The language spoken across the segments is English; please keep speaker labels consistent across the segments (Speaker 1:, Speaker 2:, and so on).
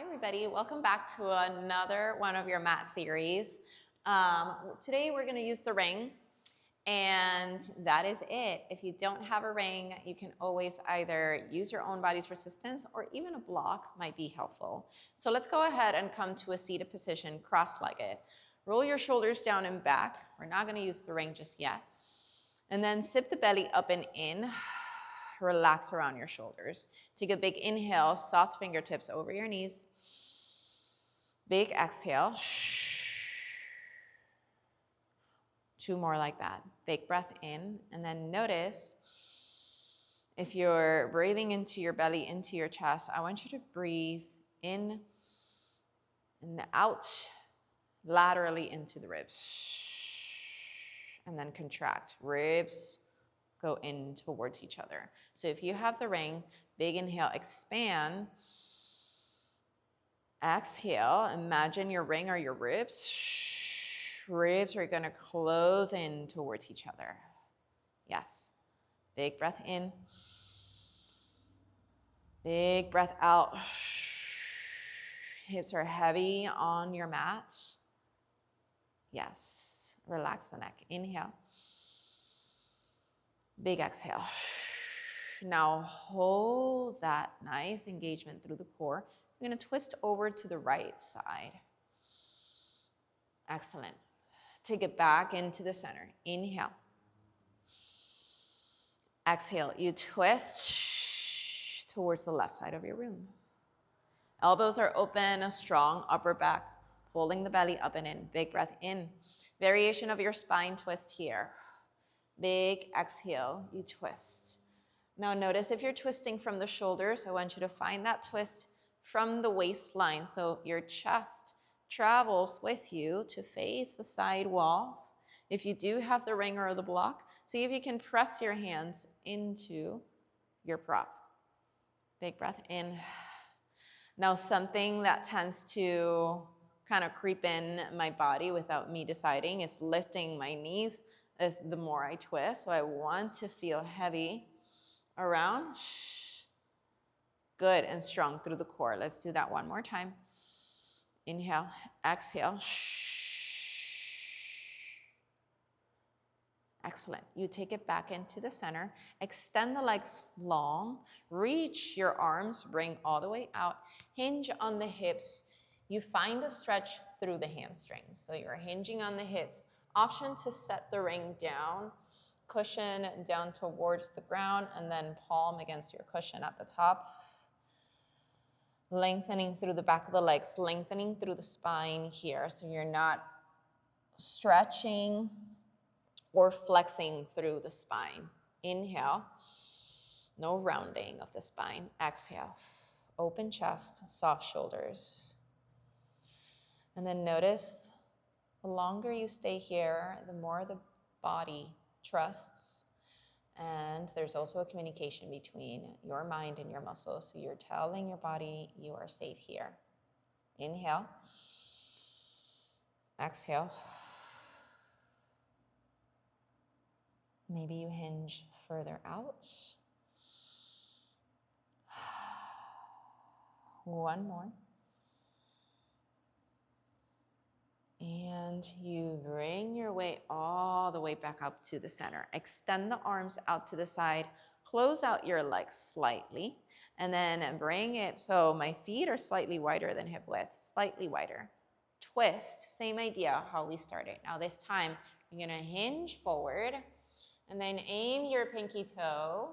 Speaker 1: Hi everybody, welcome back to another one of your mat series. Today we're going to use the ring, and that is it. If you don't have a ring, you can always either use your own body's resistance or even a block might be helpful. So let's go ahead and come to a seated position, cross-legged. Roll your shoulders down and back. We're not going to use the ring just yet. And then sip the belly up and in. Relax around your shoulders. Take a big inhale, soft fingertips over your knees. Big exhale. Two more like that. Big breath in, and then notice if you're breathing into your belly, into your chest, I want you to breathe in and out, laterally into the ribs. And then contract. Ribs go in towards each other. So if you have the ring, big inhale, expand. Exhale, imagine your ring or your ribs. Ribs are gonna close in towards each other. Yes. Big breath in. Big breath out. Hips are heavy on your mat. Yes. Relax the neck. Inhale. Big exhale. Now hold that nice engagement through the core. You're going to twist over to the right side. Excellent. Take it back into the center. Inhale. Exhale. You twist towards the left side of your room. Elbows are open, a strong upper back, holding the belly up and in. Big breath in. Variation of your spine twist here. Big exhale, you twist. Now notice if you're twisting from the shoulders, I want you to find that twist from the waistline. So your chest travels with you to face the side wall. If you do have the ring or the block, see if you can press your hands into your prop. Big breath in. Now something that tends to kind of creep in my body without me deciding is lifting my knees the more I twist. So I want to feel heavy around. Good and strong through the core. Let's do that one more time. Inhale, exhale. Excellent. You take it back into the center. Extend the legs long. Reach your arms. Bring all the way out. Hinge on the hips. You find a stretch through the hamstrings. So you're hinging on the hips. Option to set the ring down, cushion down towards the ground, and then palm against your cushion at the top. Lengthening through the back of the legs, lengthening through the spine here, so you're not stretching or flexing through the spine. Inhale, no rounding of the spine. Exhale, open chest, soft shoulders. And then notice the longer you stay here, the more the body trusts. And there's also a communication between your mind and your muscles. So you're telling your body you are safe here. Inhale. Exhale. Maybe you hinge further out. One more. And you bring your weight all the way back up to the center. Extend the arms out to the side. Close out your legs slightly. And then bring it so my feet are slightly wider than hip width. Slightly wider. Twist. Same idea how we started. Now this time, you're going to hinge forward. And then aim your pinky toe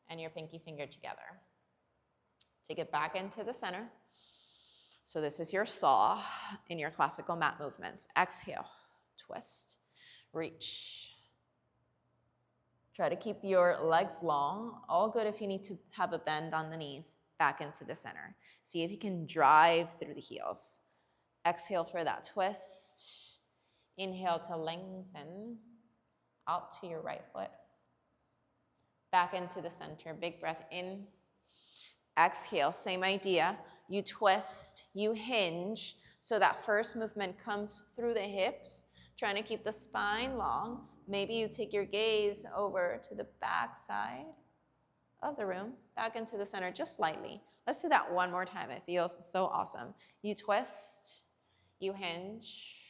Speaker 1: and your pinky finger together. Take it back into the center. So this is your saw in your classical mat movements. Exhale, twist, reach. Try to keep your legs long. All good if you need to have a bend on the knees. Back into the center. See if you can drive through the heels. Exhale for that twist. Inhale to lengthen out to your right foot. Back into the center. Big breath in. Exhale, same idea. You twist, you hinge. So that first movement comes through the hips, trying to keep the spine long. Maybe you take your gaze over to the back side of the room, back into the center just slightly. Let's do that one more time. It feels so awesome. You twist, you hinge,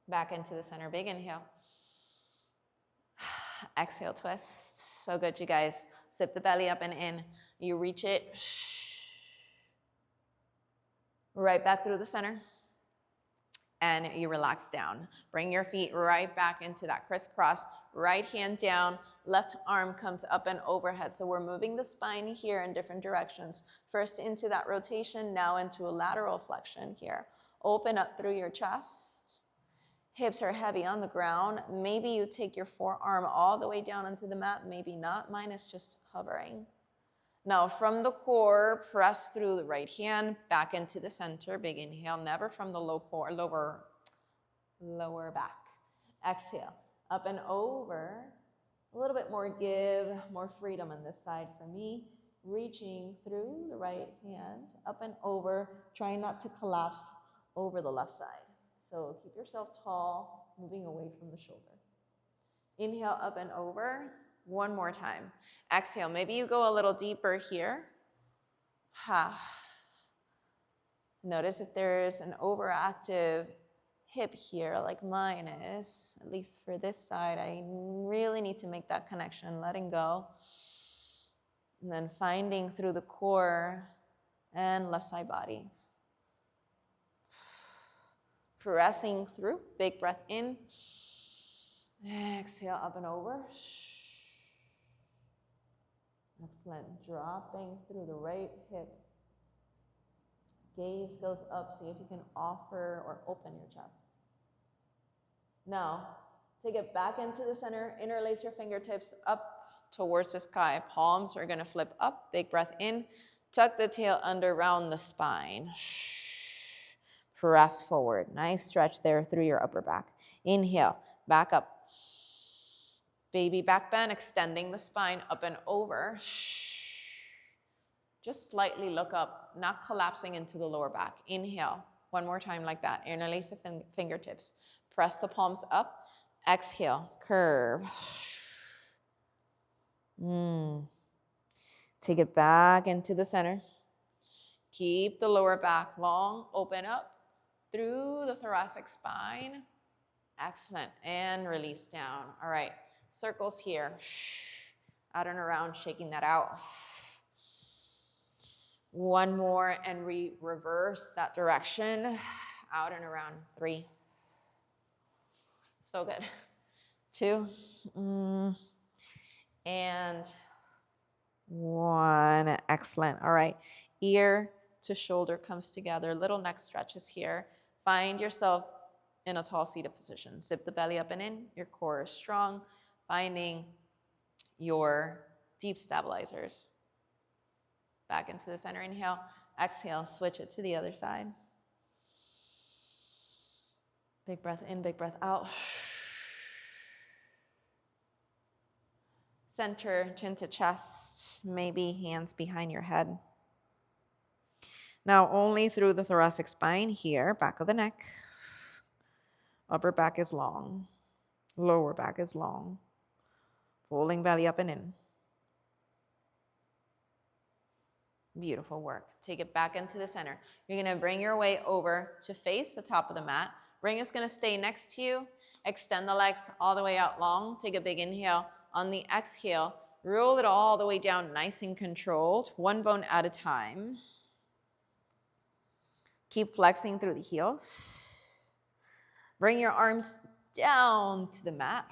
Speaker 1: back into the center. Big inhale. Exhale, twist. So good, you guys. Zip the belly up and in. You reach it right back through the center. And you relax down. Bring your feet right back into that crisscross. Right hand down, left arm comes up and overhead. So we're moving the spine here in different directions. First into that rotation, now into a lateral flexion here. Open up through your chest. Hips are heavy on the ground. Maybe you take your forearm all the way down onto the mat. Maybe not. Mine is just hovering. Now from the core, press through the right hand, back into the center. Big inhale, never from the low core, lower back. Exhale, up and over. A little bit more give, more freedom on this side for me. Reaching through the right hand, up and over, trying not to collapse over the left side. So keep yourself tall, moving away from the shoulder. Inhale, up and over. One more time. Exhale, maybe you go a little deeper here. Notice if there's an overactive hip here like mine is, at least for this side. I really need to make that connection, letting go. And then finding through the core and left side body. Pressing through, big breath in. Exhale, up and over. Excellent. Dropping through the right hip. Gaze goes up. See if you can offer or open your chest. Now, take it back into the center. Interlace your fingertips up towards the sky. Palms are going to flip up. Big breath in. Tuck the tail under, round the spine. Press forward. Nice stretch there through your upper back. Inhale, back up. Baby back bend, extending the spine up and over. Just slightly look up, not collapsing into the lower back. Inhale, one more time like that. Interlace the fingertips. Press the palms up. Exhale, curve. Take it back into the center. Keep the lower back long, open up through the thoracic spine. Excellent, and release down. All right. Circles here, out and around, shaking that out. One more, and reverse that direction, out and around. 3. So good. 2, and 1. Excellent. All right, ear to shoulder comes together. Little neck stretches here. Find yourself in a tall seated position. Zip the belly up and in. Your core is strong. Finding your deep stabilizers. Back into the center, inhale. Exhale, switch it to the other side. Big breath in, big breath out. Center, chin to chest, maybe hands behind your head. Now only through the thoracic spine here, back of the neck. Upper back is long, lower back is long. Pulling belly up and in. Beautiful work. Take it back into the center. You're going to bring your weight over to face the top of the mat. Ring is going to stay next to you. Extend the legs all the way out long. Take a big inhale. On the exhale, roll it all the way down, nice and controlled. One bone at a time. Keep flexing through the heels. Bring your arms down to the mat.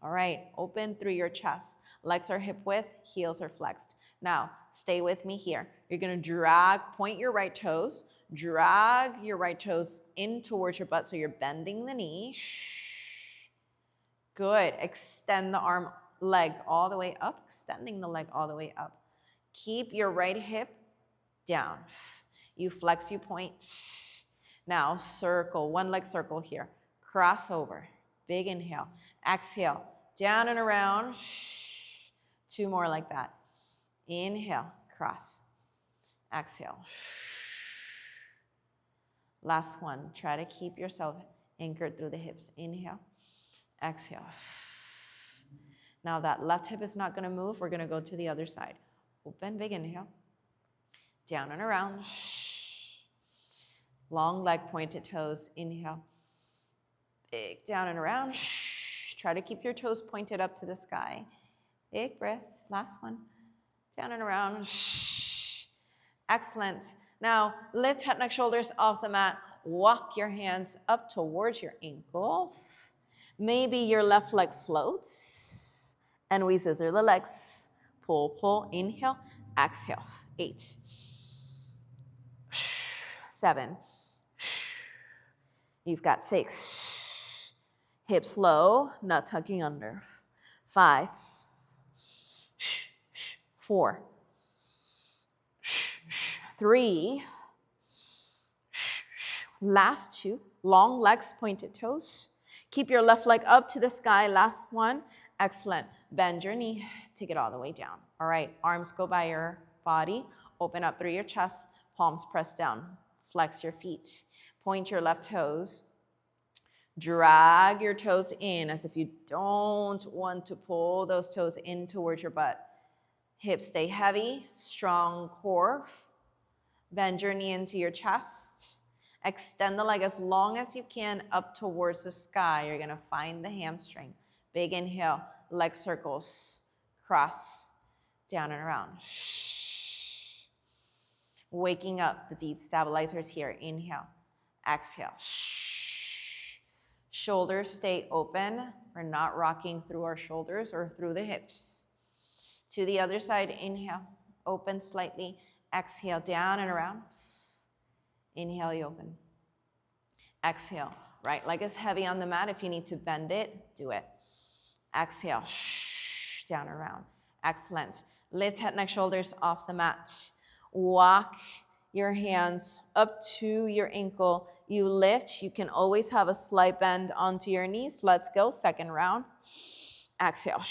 Speaker 1: All right, open through your chest. Legs are hip width, heels are flexed. Now, stay with me here. You're gonna point your right toes, drag your right toes in towards your butt so you're bending the knee. Good, extend the leg all the way up, extending the leg all the way up. Keep your right hip down. You flex, you point. Now, circle, one leg circle here. Cross over, big inhale. Exhale, down and around. 2 more like that. Inhale, cross. Exhale. Last one. Try to keep yourself anchored through the hips. Inhale, exhale. Now that left hip is not going to move. We're going to go to the other side. Open, big inhale. Down and around. Long leg, pointed toes. Inhale. Big down and around. Try to keep your toes pointed up to the sky. Big breath. Last one. Down and around. Excellent. Now, lift head, neck, shoulders off the mat. Walk your hands up towards your ankle. Maybe your left leg floats. And we scissor the legs. Pull, pull. Inhale. Exhale. 8. 7. You've got 6. Hips low, not tucking under. 5. 4. 3. Last 2. Long legs, pointed toes. Keep your left leg up to the sky. Last one. Excellent. Bend your knee. Take it all the way down. All right. Arms go by your body. Open up through your chest. Palms press down. Flex your feet. Point your left toes. Drag your toes in as if you don't want to pull those toes in towards your butt. Hips stay heavy. Strong core. Bend your knee into your chest. Extend the leg as long as you can up towards the sky. You're going to find the hamstring. Big inhale. Leg circles. Cross. Down and around. Waking up the deep stabilizers here. Inhale. Exhale. Shoulders stay open. We're not rocking through our shoulders or through the hips. To the other side. Inhale. Open slightly. Exhale. Down and around. Inhale, you open. Exhale. Right leg is heavy on the mat. If you need to bend it, do it. Exhale. Down and around. Excellent. Lift head, neck, shoulders off the mat. Walk your hands up to your ankle. You lift. You can always have a slight bend onto your knees. Let's go. Second round. Exhale.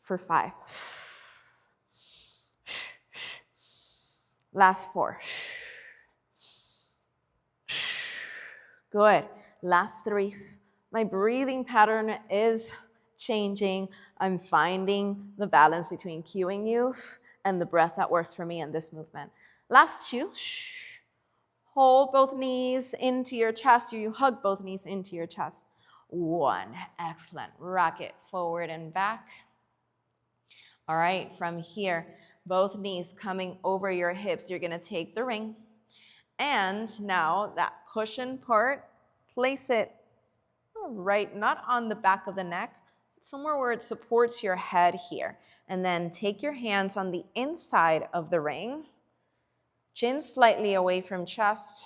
Speaker 1: For 5. Last 4. Good. Last 3. My breathing pattern is changing. I'm finding the balance between cueing you and the breath that works for me in this movement. Last 2. Hold both knees into your chest. You hug both knees into your chest. 1. Excellent. Rock it forward and back. All right, from here, both knees coming over your hips. You're going to take the ring. And now that cushion part, place it right, not on the back of the neck, somewhere where it supports your head here. And then take your hands on the inside of the ring. Chin slightly away from chest.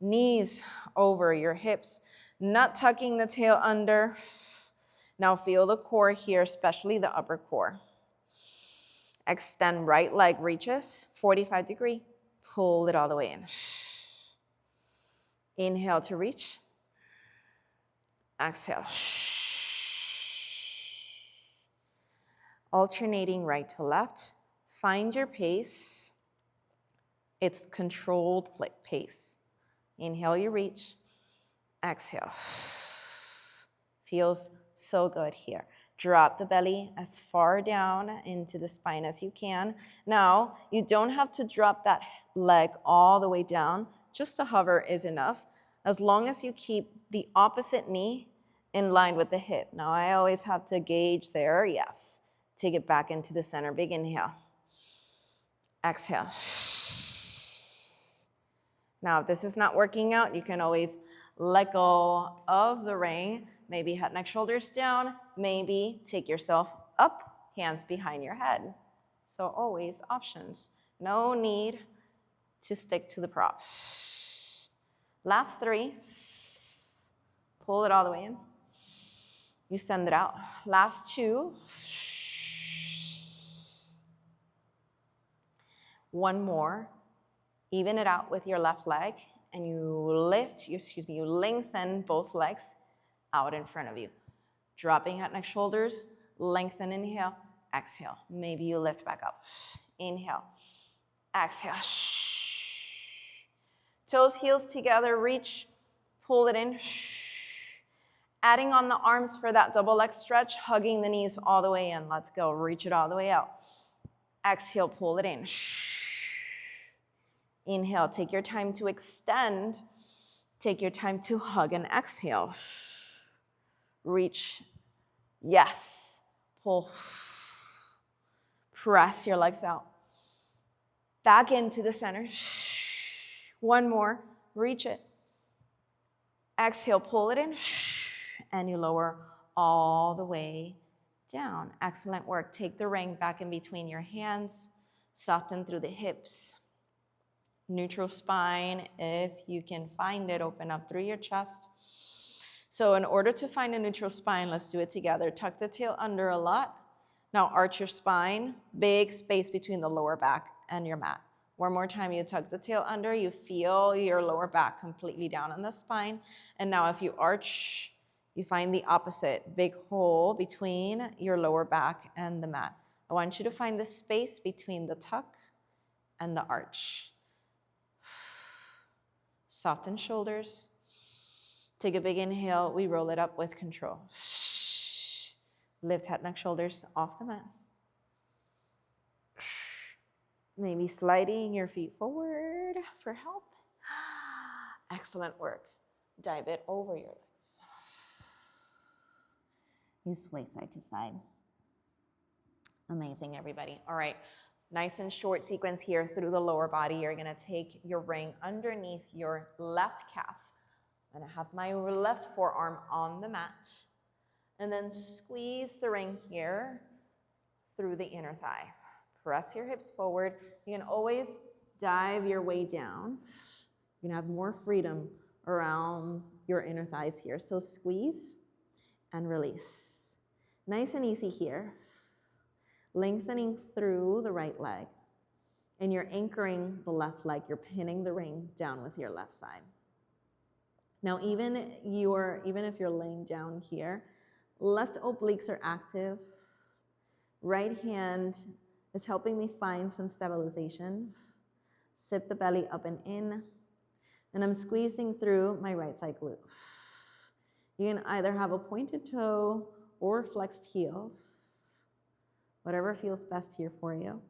Speaker 1: Knees over your hips. Not tucking the tail under. Now feel the core here, especially the upper core. Extend right leg reaches, 45 degree. Pull it all the way in. Inhale to reach. Exhale. Alternating right to left. Find your pace. It's controlled pace. Inhale, you reach. Exhale. Feels so good here. Drop the belly as far down into the spine as you can. Now, you don't have to drop that leg all the way down. Just a hover is enough, as long as you keep the opposite knee in line with the hip. Now, I always have to gauge there. Yes. Take it back into the center. Big inhale. Exhale. Now, if this is not working out, you can always let go of the ring. Maybe head, neck, shoulders down. Maybe take yourself up, hands behind your head. So always options. No need to stick to the props. Last 3. Pull it all the way in. You send it out. Last 2. 1 more. Even it out with your left leg. And you lengthen both legs out in front of you. Dropping head, neck, shoulders. Lengthen, inhale. Exhale. Maybe you lift back up. Inhale. Exhale. Toes, heels together. Reach. Pull it in. Adding on the arms for that double leg stretch, hugging the knees all the way in. Let's go, reach it all the way out. Exhale, pull it in. Inhale, take your time to extend. Take your time to hug and exhale. Reach, yes. Pull, press your legs out. Back into the center. One more, reach it. Exhale, pull it in, and you lower all the way down. Excellent work. Take the ring back in between your hands. Soften through the hips. Neutral spine, if you can find it, open up through your chest. So in order to find a neutral spine, let's do it together. Tuck the tail under a lot. Now arch your spine, big space between the lower back and your mat. One more time, you tuck the tail under, you feel your lower back completely down on the spine. And now if you arch, you find the opposite, big hole between your lower back and the mat. I want you to find the space between the tuck and the arch. Soften shoulders. Take a big inhale, we roll it up with control. Lift head, neck, shoulders off the mat. Maybe sliding your feet forward for help. Excellent work. Dive it over your legs. You sway side to side. Amazing, everybody. All right, nice and short sequence here through the lower body. You're gonna take your ring underneath your left calf. I'm gonna have my left forearm on the mat. And then squeeze the ring here through the inner thigh. Press your hips forward. You can always dive your way down. You can have more freedom around your inner thighs here. So squeeze and release. Nice and easy here. Lengthening through the right leg. And you're anchoring the left leg. You're pinning the ring down with your left side. Now, even if you're laying down here, left obliques are active. Right hand is helping me find some stabilization. Sit the belly up and in. And I'm squeezing through my right side glute. You can either have a pointed toe or flexed heel. Whatever feels best here for you.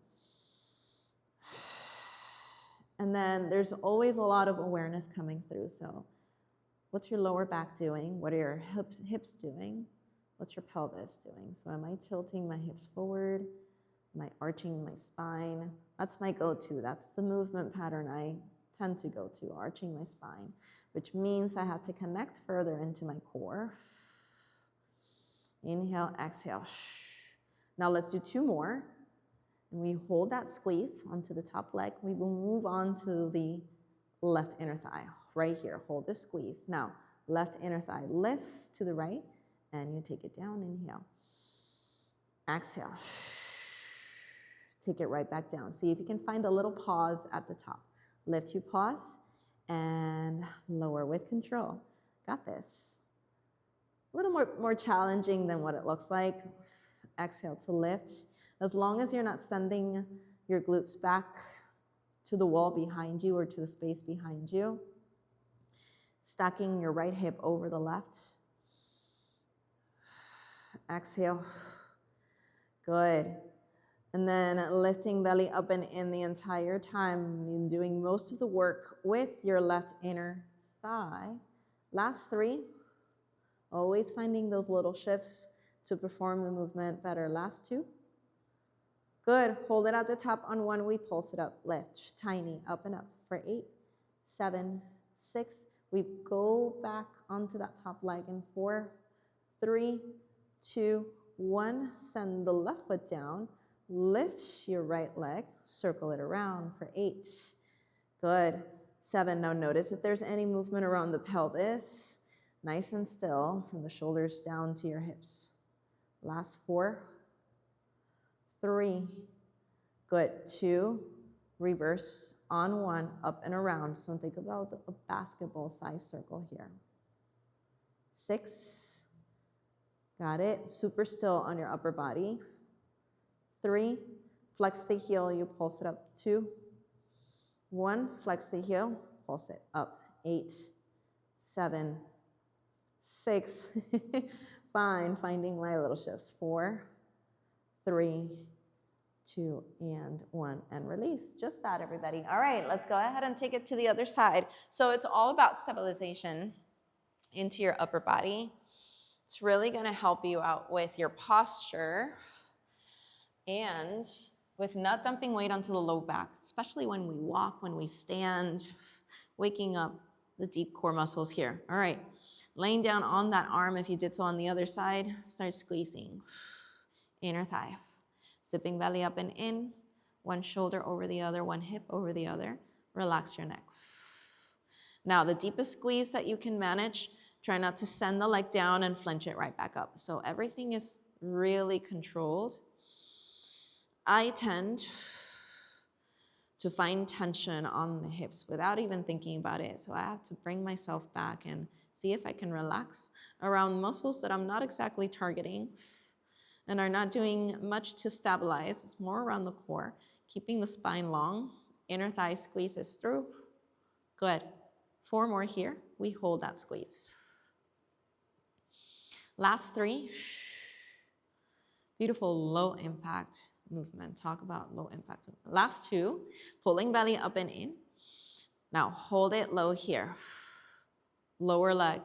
Speaker 1: And then there's always a lot of awareness coming through. So what's your lower back doing? What are your hips doing? What's your pelvis doing? So am I tilting my hips forward? Am I arching my spine? That's my go-to. That's the movement pattern I tend to go to, arching my spine, which means I have to connect further into my core. Inhale, exhale. Now let's do two more. And we hold that squeeze onto the top leg. We will move on to the left inner thigh. Right here, hold the squeeze. Now, left inner thigh lifts to the right, and you take it down, inhale. Exhale. Take it right back down. See if you can find a little pause at the top. Lift your pause, and lower with control. Got this. A little more challenging than what it looks like. Exhale to lift. As long as you're not sending your glutes back to the wall behind you or to the space behind you. Stacking your right hip over the left. Exhale. Good. And then lifting belly up and in the entire time. You're doing most of the work with your left inner thigh. Last three. Always finding those little shifts to perform the movement better. Last two. Good. Hold it at the top on one. We pulse it up. Lift. Tiny. Up and up. For 8, 7, 6. We go back onto that top leg in 4, 3, 2, 1. Send the left foot down. Lift your right leg. Circle it around for 8. Good. 7. Now notice if there's any movement around the pelvis. Nice and still from the shoulders down to your hips. Last 4. 3, good, 2, reverse on 1, up and around. So think about a basketball size circle here. 6, got it, super still on your upper body. 3, flex the heel, you pulse it up. 2, 1, flex the heel, pulse it up. 8, 7, 6. Fine, finding my little shifts. 4, 3, 2, and 1, and release. Just that, everybody. All right, let's go ahead and take it to the other side. So it's all about stabilization into your upper body. It's really going to help you out with your posture and with not dumping weight onto the low back, especially when we walk, when we stand, waking up the deep core muscles here. All right, laying down on that arm. If you did so on the other side, start squeezing. Inner thigh. Zipping belly up and in. One shoulder over the other, one hip over the other. Relax your neck. Now, the deepest squeeze that you can manage, try not to send the leg down and flinch it right back up. So everything is really controlled. I tend to find tension on the hips without even thinking about it. So I have to bring myself back and see if I can relax around muscles that I'm not exactly targeting and are not doing much to stabilize. It's more around the core, keeping the spine long. Inner thigh squeezes through. Good. 4 more here. We hold that squeeze. Last 3. Beautiful low impact movement. Talk about low impact movement. Last 2, pulling belly up and in. Now hold it low here. Lower leg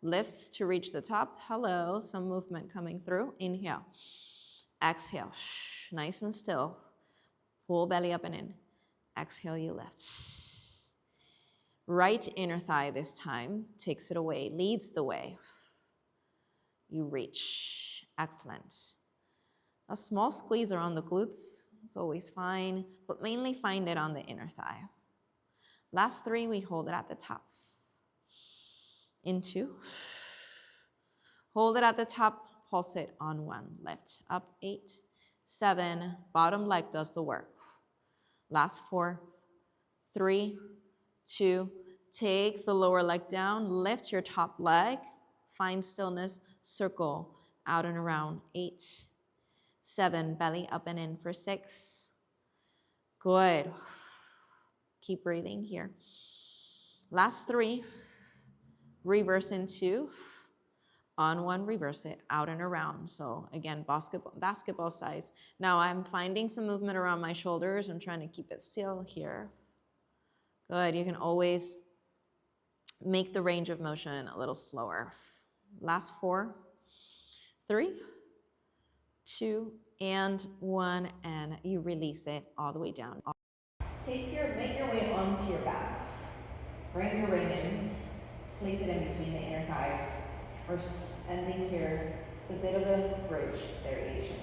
Speaker 1: lifts to reach the top. Hello, some movement coming through. Inhale. Exhale. Nice and still. Pull belly up and in. Exhale, you lift. Right inner thigh this time takes it away, leads the way. You reach. Excellent. A small squeeze around the glutes is always fine, but mainly find it on the inner thigh. Last 3, we hold it at the top. Into. Hold it at the top, pulse it on 1. Lift up 8, 7, bottom leg does the work. Last 4, 3, 2, take the lower leg down, lift your top leg, find stillness, circle out and around. 8, 7, belly up and in for 6. Good. Keep breathing here. Last 3, reverse into. On 1, reverse it, out and around. So again, basketball size. Now I'm finding some movement around my shoulders. I'm trying to keep it still here. Good, you can always make the range of motion a little slower. Last 4, 3, 2, and 1, and you release it all the way down. Make your way onto your back. Bring your ring in, place it in between the inner thighs. We're ending here with a bit of a bridge variation.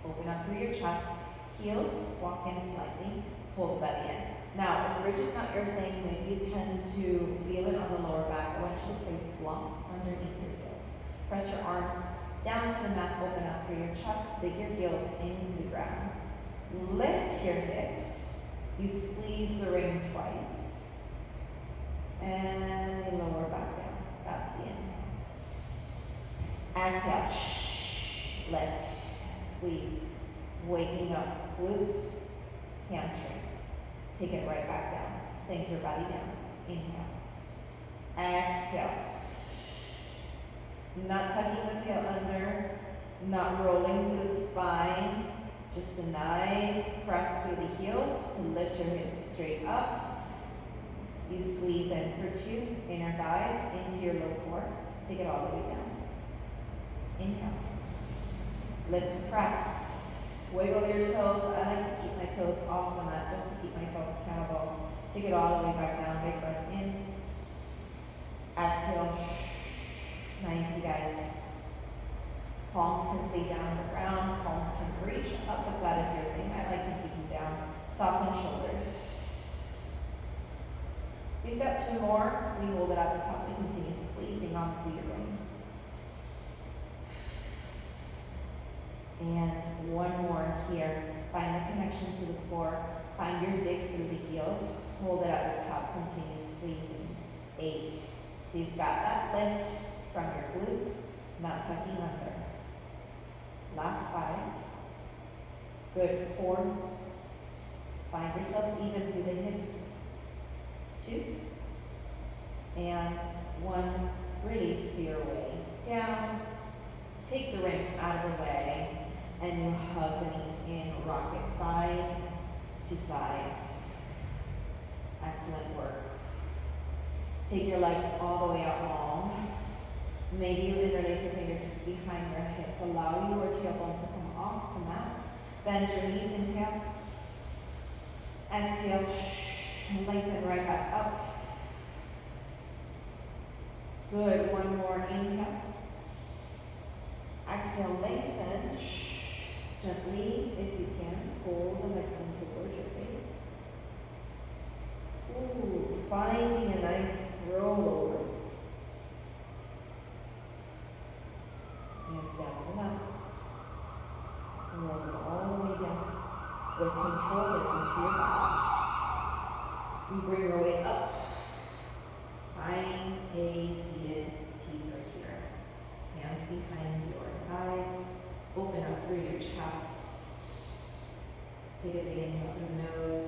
Speaker 1: Open up through your chest, heels, walk in slightly, pull the belly in. Now, if bridge is not your thing, maybe you tend to feel it on the lower back. I want you to place blocks underneath your heels. Press your arms down to the mat, open up through your chest, dig your heels into the ground. Lift your hips. You squeeze the ring twice. And you lower back down. That's the inhale. Exhale. Lift. Squeeze. Waking up. Glutes. Hamstrings. Take it right back down. Sink your body down. Inhale. Exhale. Not tucking the tail under. Not rolling through the spine. Just a nice press through the heels to lift your hips straight up. You squeeze in for 2, inner thighs into your low core. Take it all the way down. Inhale. Lift to press. Wiggle your toes. I like to keep my toes off the mat just to keep myself accountable. Take it all the way back down. Big breath in. Exhale. Nice, you guys. Palms can stay down on the ground. Palms can reach up if that is your thing. I like to keep them down. Soften shoulders. We've got 2 more. We hold it at the top. We continue squeezing onto your ring. And 1 more here. Find the connection to the core. Find your dig through the heels. Hold it at the top. Continue squeezing. 8. So you've got that lift from your glutes, not tucking under. Last 5. Good. 4. Find yourself even through the hips. 2. And 1. release your way down. Take the ring out of the way, and you hug the knees in, rock it side to side. Excellent work. Take your legs all the way out long. Maybe you interlace your fingertips behind your hips. Allow your tailbone to come off the mat. Bend your knees, inhale. Exhale, lengthen right back up. Good, one more, inhale. Exhale, lengthen. Gently, if you can, pull the legs in towards your face. Ooh, finding a nice rollover. Hands down the mat. Roll it all the way down. With control, listen to your body. You bring your weight up. Find a seated teaser here. Hands behind your thighs. Open up through your chest. Take a big inhale through the nose.